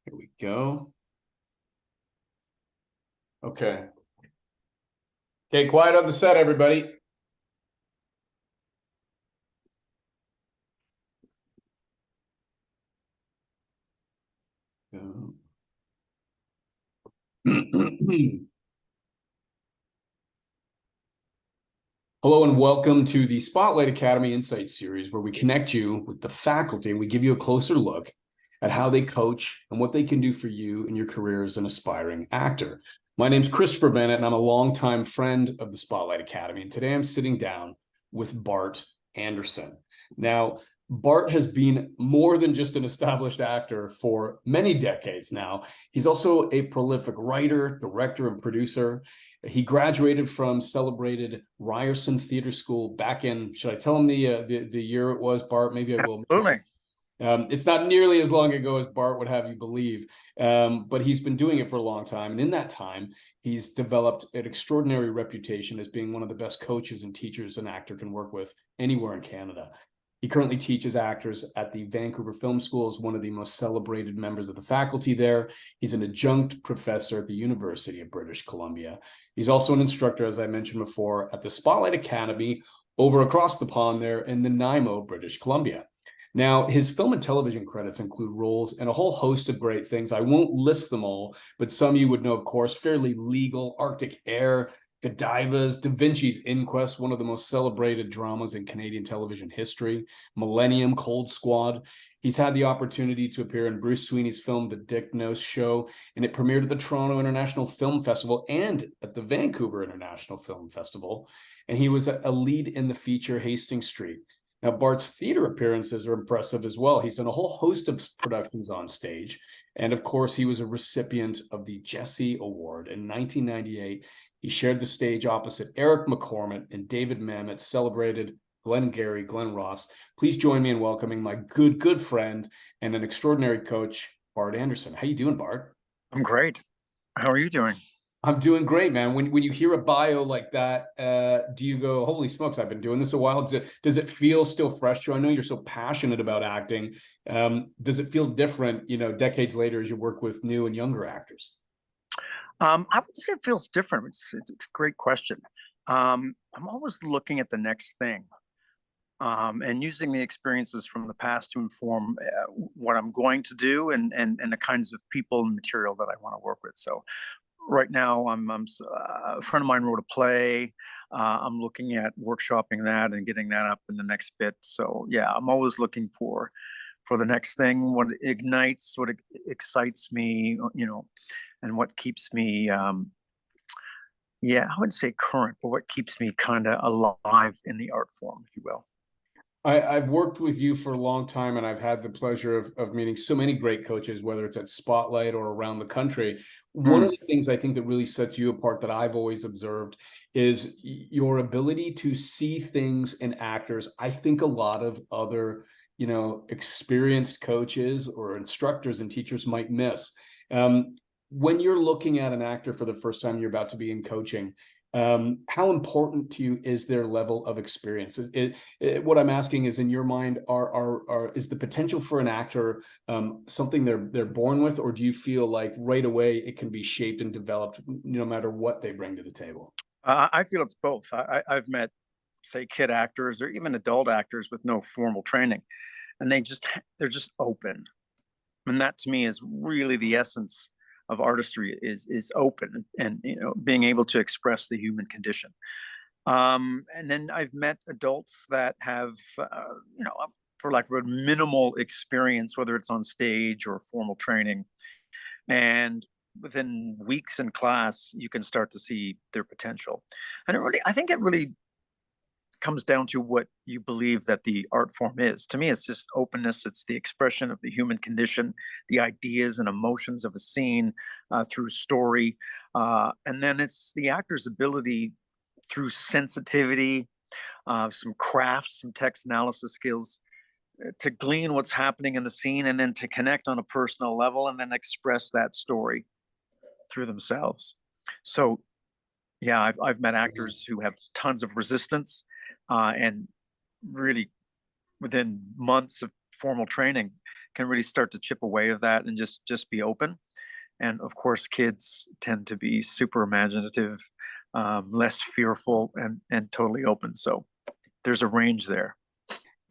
Here we go. Okay. Okay, quiet on the set, everybody. Hello and welcome to the Spotlight Academy Insight Series, where we connect you with the faculty and we give you a closer look at how they coach and what they can do for you in your career as an aspiring actor. My name's Christopher Bennett, and I'm a longtime friend of the Spotlight Academy. And today I'm sitting down with Bart Anderson. Now, Bart has been more than just an established actor for many decades now. He's also a prolific writer, director, and producer. He graduated from celebrated Ryerson Theater School back in, should I tell him the year it was, Bart? Maybe I will. Absolutely. It's not nearly as long ago as Bart would have you believe, but he's been doing it for a long time. And in that time, he's developed an extraordinary reputation as being one of the best coaches and teachers an actor can work with anywhere in Canada. He currently teaches actors at the Vancouver Film School, as one of the most celebrated members of the faculty there. He's an adjunct professor at the University of British Columbia. He's also an instructor, as I mentioned before, at the Spotlight Academy over across the pond there in Nanaimo, British Columbia. Now, his film and television credits include roles in a whole host of great things. I won't list them all, but some you would know, of course: Fairly Legal, Arctic Air, Godivas, Da Vinci's Inquest, one of the most celebrated dramas in Canadian television history, Millennium, Cold Squad. He's had the opportunity to appear in Bruce Sweeney's film The Dick Nose Show, and it premiered at the Toronto International Film Festival and at the Vancouver International Film Festival. And he was a lead in the feature Hastings Street. Now, Bart's theater appearances are impressive as well. He's done a whole host of productions on stage. And of course, he was a recipient of the Jesse Award in 1998. He shared the stage opposite Eric McCormick and David Mamet celebrated Glengarry Glen Ross. Please join me in welcoming my good friend and an extraordinary coach, Bart Anderson. How you doing, Bart? I'm great. How are you doing? I'm doing great, man. When you hear a bio like that, do you go, holy smokes, I've been doing this a while? Does it feel still fresh to you? I know you're so passionate about acting. Does it feel different, decades later as you work with new and younger actors? I would say it feels different. It's a great question. I'm always looking at the next thing, and using the experiences from the past to inform what I'm going to do and the kinds of people and material that I want to work with. So right now, a friend of mine wrote a play. I'm looking at workshopping that and getting that up in the next bit. So yeah, I'm always looking for the next thing, what ignites, what excites me, and what keeps me, yeah, I wouldn't say current, but what keeps me kind of alive in the art form, if you will. I've worked with you for a long time, and I've had the pleasure of meeting so many great coaches, whether it's at Spotlight or around the country. One of the things I think that really sets you apart that I've always observed is your ability to see things in actors. I think a lot of other, experienced coaches or instructors and teachers might miss. When you're looking at an actor for the first time, you're about to be in coaching. How important to you is their level of experience? What I'm asking is, in your mind, is the potential for an actor something they're born with, or do you feel like right away it can be shaped and developed no matter what they bring to the table? I feel it's both. I've met, say, kid actors or even adult actors with no formal training, and they're just open, and that to me is really the essence of artistry is open and being able to express the human condition. And then I've met adults that have for lack of a word, minimal experience, whether it's on stage or formal training, and within weeks in class you can start to see their potential. And I think it really comes down to what you believe that the art form is. To me, it's just openness. It's the expression of the human condition, the ideas and emotions of a scene through story. And then it's the actor's ability through sensitivity, some craft, some text analysis skills, to glean what's happening in the scene and then to connect on a personal level and then express that story through themselves. So yeah, I've met actors who have tons of resistance, and really within months of formal training can really start to chip away at that and just be open. And of course, kids tend to be super imaginative, less fearful, and totally open. So there's a range there.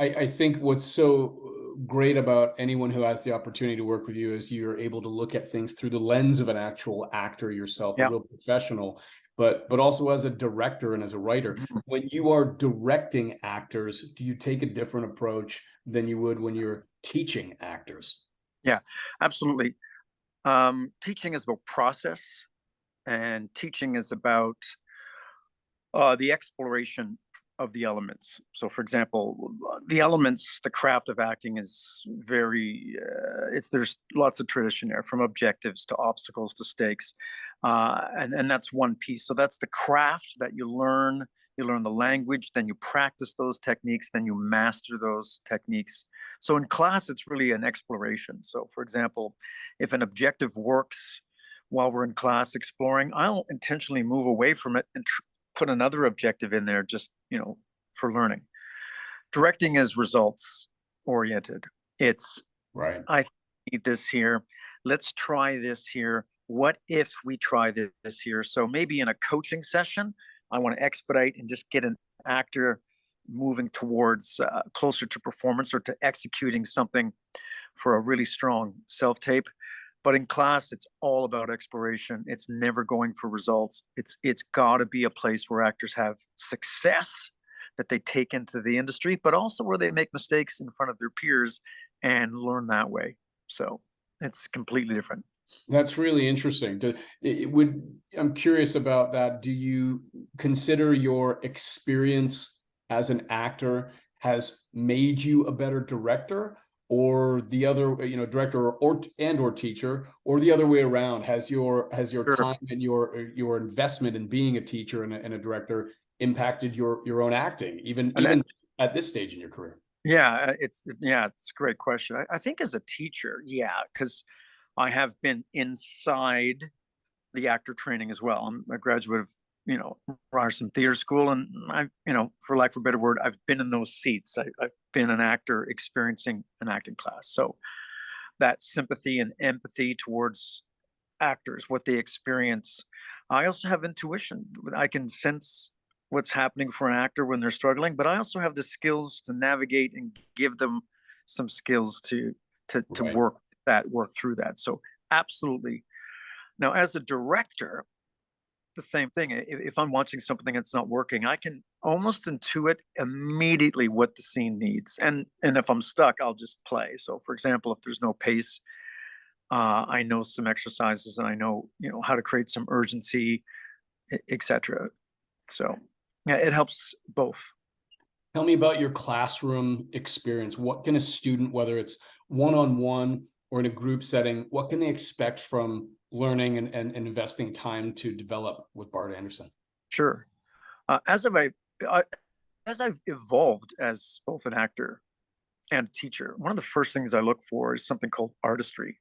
I think what's so great about anyone who has the opportunity to work with you is you're able to look at things through the lens of an actual actor yourself, a Yeah. real professional, but also as a director and as a writer. Mhm. When you are directing actors, do you take a different approach than you would when you're teaching actors? Yeah, absolutely. Teaching is about process, and teaching is about the exploration of the elements. So, for example, the elements, the craft of acting is very. It's there's lots of tradition there, from objectives to obstacles to stakes, and that's one piece. So that's the craft that you learn. You learn the language, then you practice those techniques, then you master those techniques. So in class, it's really an exploration. So, for example, if an objective works while we're in class exploring, I'll intentionally move away from it and put another objective in there, just for learning. Directing is results oriented. It's, Right. I need this here, let's try this here, what if we try this here? So maybe in a coaching session, I want to expedite and just get an actor moving towards closer to performance or to executing something for a really strong self tape. But in class, it's all about exploration. It's never going for results. It's got to be a place where actors have success that they take into the industry, but also where they make mistakes in front of their peers and learn that way. So it's completely different. That's really interesting. I'm curious about that. Do you consider your experience as an actor has made you a better director, or the other, director or teacher, or the other way around? Has your Sure. time and your investment in being a teacher and a director impacted your own acting, even And even at this stage in your career? it's a great question. I think as a teacher, yeah, because I have been inside the actor training as well. I'm a graduate of, Ryerson Theater School, and for lack of a better word, I've been in those seats. I've been an actor experiencing an acting class. So that sympathy and empathy towards actors, what they experience. I also have intuition. I can sense what's happening for an actor when they're struggling, but I also have the skills to navigate and give them some skills to Right. work through that. So absolutely. Now, as a director, the same thing. If I'm watching something that's not working, I can almost intuit immediately what the scene needs. And if I'm stuck, I'll just play. So for example, if there's no pace, I know some exercises and I know, how to create some urgency, etc. So yeah, it helps both. Tell me about your classroom experience. What can a student, whether it's one-on-one or in a group setting, what can they expect from learning and investing time to develop with Bart Anderson? Sure. Uh, as I've I, as I've evolved as both an actor and a teacher, one of the first things I look for is something called artistry.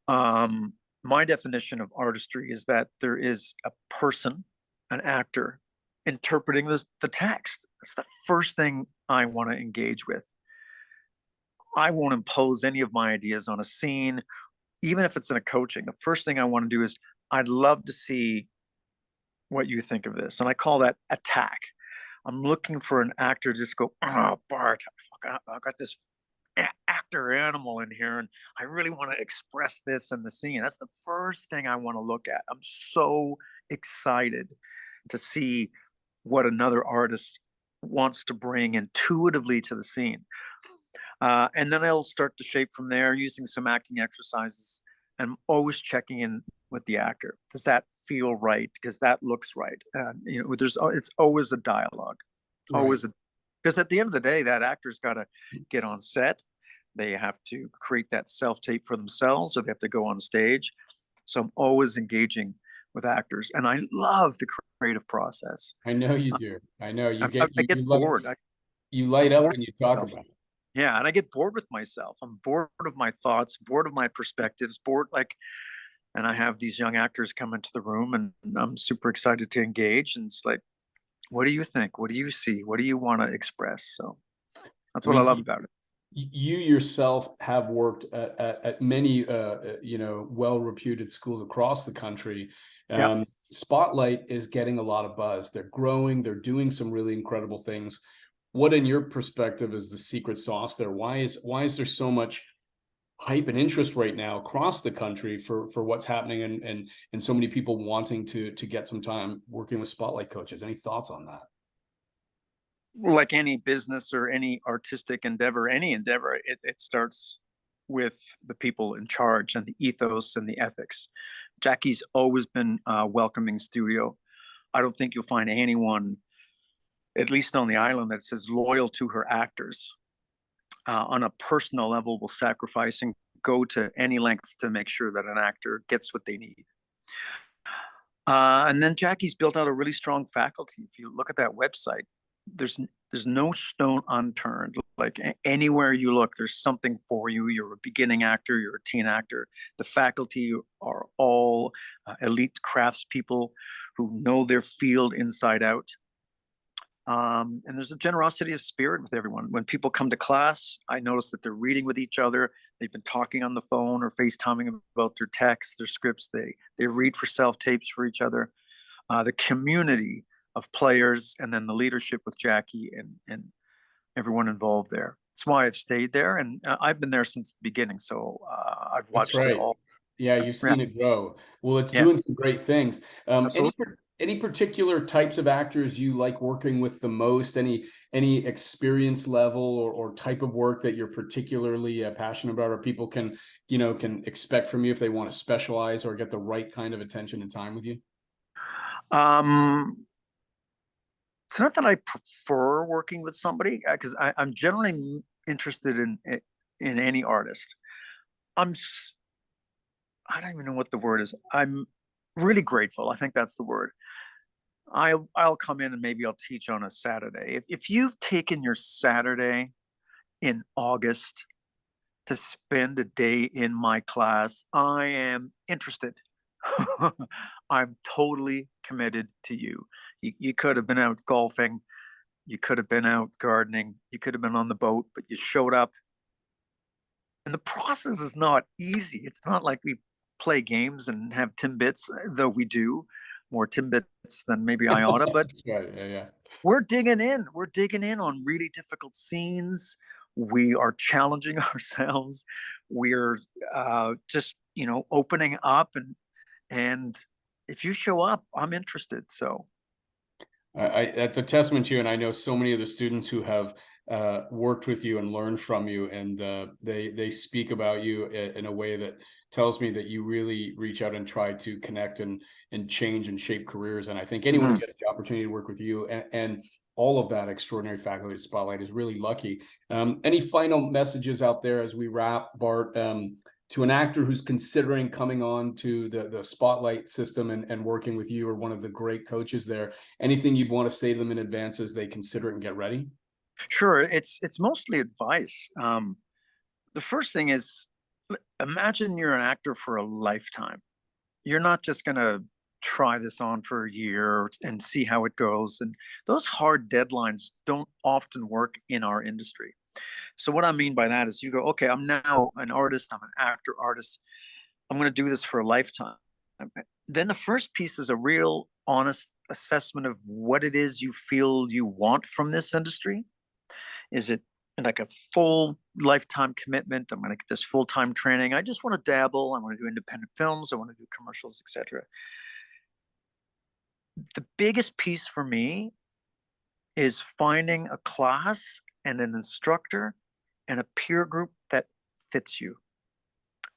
Um, my definition of artistry is that there is a person, an actor, interpreting the text. That's the first thing I want to engage with. I won't impose any of my ideas on a scene, even if it's in a coaching. The first thing I want to do is I'd love to see what you think of this. And I call that attack. I'm looking for an actor to just go, oh, Bart, I got this actor animal in here, and I really want to express this in the scene. That's the first thing I want to look at. I'm so excited to see what another artist wants to bring intuitively to the scene. And then I'll start to shape from there using some acting exercises. And I'm always checking in with the actor. Does that feel right? Because that looks right. And it's always a dialogue, Right. always a because at the end of the day, that actor's got to get on set. They have to create that self tape for themselves, or they have to go on stage. So I'm always engaging with actors, and I love the creative process. I know you do. I know you get I you get you, li- bored. you I'm light up bored when you with talk myself. about it. Yeah, and I get bored with myself. I'm bored of my thoughts, bored of my perspectives, bored and I have these young actors come into the room, and I'm super excited to engage. And it's like, what do you think? What do you see? What do you want to express? So that's I what I mean, love about it. You yourself have worked at many well-reputed schools across the country. Yeah. Spotlight is getting a lot of buzz. They're growing, they're doing some really incredible things. What, in your perspective, is the secret sauce there? Why is there so much hype and interest right now across the country for what's happening, and so many people wanting to get some time working with Spotlight coaches? Any thoughts on that? Like any business or any artistic endeavor, any endeavor, it starts with the people in charge and the ethos and the ethics. Jackie's always been a welcoming studio. I don't think you'll find anyone, at least on the island, that's as loyal to her actors on a personal level, will sacrifice and go to any lengths to make sure that an actor gets what they need. And then Jackie's built out a really strong faculty. If you look at that website, there's no stone unturned. Like anywhere you look, there's something for you. You're a beginning actor, you're a teen actor. The faculty are all elite craftspeople who know their field inside out. And there's a generosity of spirit with everyone. When people come to class, I notice that they're reading with each other. They've been talking on the phone or FaceTiming about their texts, their scripts. They read for self-tapes for each other. The community of players, and then the leadership with Jackie and everyone involved there. That's why I've stayed there, and I've been there since the beginning. So I've That's watched it right. all. Yeah, you've Yeah, seen it grow. Well, it's doing yes, some great things. Um, any absolutely. par- any particular types of actors you like working with the most? Any experience level or type of work that you're particularly passionate about, or people can expect from you if they want to specialize or get the right kind of attention and time with you? Um, it's not that I prefer working with somebody because I'm generally interested in any artist. I'm I don't even know what the word is. I'm really grateful. I think that's the word. I'll come in and maybe I'll teach on a Saturday. If you've taken your Saturday in August to spend a day in my class, I am interested. I'm totally committed to you. You could have been out golfing, you could have been out gardening, you could have been on the boat, but you showed up. And the process is not easy. It's not like we play games and have Timbits, though we do more Timbits than maybe I oughta. But That's right. Yeah, yeah. we're digging in. We're digging in on really difficult scenes. We are challenging ourselves. We're just opening up, and if you show up, I'm interested. So That's a testament to you, and I know so many of the students who have worked with you and learned from you, and they speak about you in a way that tells me that you really reach out and try to connect and change and shape careers. And I think anyone who mhm. gets the opportunity to work with you and all of that extraordinary faculty at Spotlight is really lucky. Any final messages out there as we wrap, Bart? To an actor who's considering coming on to the Spotlight system and working with you or one of the great coaches there, anything you'd want to say to them in advance as they consider it and get ready? Sure, it's mostly advice. The first thing is, imagine you're an actor for a lifetime. You're not just going to try this on for a year and see how it goes. And those hard deadlines don't often work in our industry. So, what I mean by that is you go, okay, I'm now an artist, I'm an actor artist, I'm going to do this for a lifetime. Then the first piece is a real honest assessment of what it is you feel you want from this industry. Is it like a full lifetime commitment? I'm going to get this full time training. I just want to dabble. I want to do independent films. I want to do commercials, etc. The biggest piece for me is finding a class and an instructor and a peer group that fits you.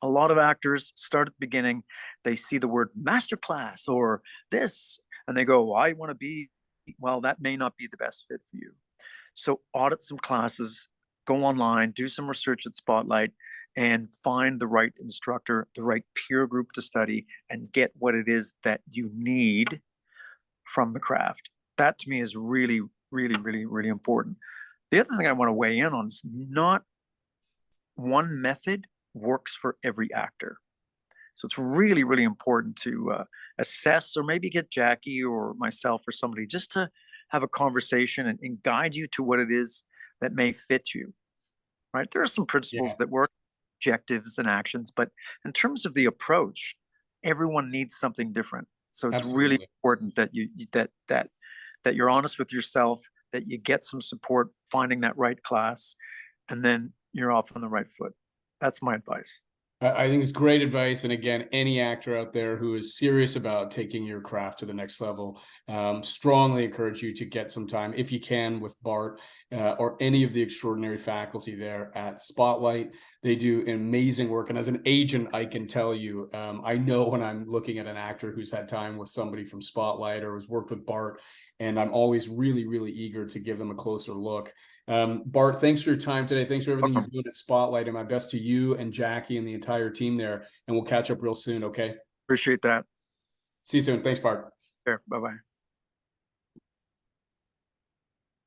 A lot of actors start at the beginning, they see the word masterclass or this, and they go, well, I want to be, well, that may not be the best fit for you. So audit some classes, go online, do some research at Spotlight, and find the right instructor, the right peer group to study, and get what it is that you need from the craft. That to me is really, really, really, really important. The other thing I want to weigh in on is not one method works for every actor. So it's really, really important to assess, or maybe get Jackie or myself or somebody just to have a conversation and guide you to what it is that may fit you. right? There are some Yeah, principles that work, objectives and actions, but in terms of the approach, everyone needs something different. So it's really absolutely. important that that you're honest with yourself, that you get some support finding that right class, and then you're off on the right foot. That's my advice. I think it's great advice. And again, any actor out there who is serious about taking your craft to the next level, strongly encourage you to get some time, if you can, with Bart or any of the extraordinary faculty there at Spotlight. They do amazing work. And as an agent, I can tell you, I know when I'm looking at an actor who's had time with somebody from Spotlight or has worked with Bart, and I'm always really, really eager to give them a closer look. Bart, thanks for your time today. Thanks for everything you're Welcome. doing at Spotlight, and my best to you and Jackie and the entire team there. And we'll catch up real soon. Okay. Appreciate that. See you soon. Thanks, Bart. There. Bye bye.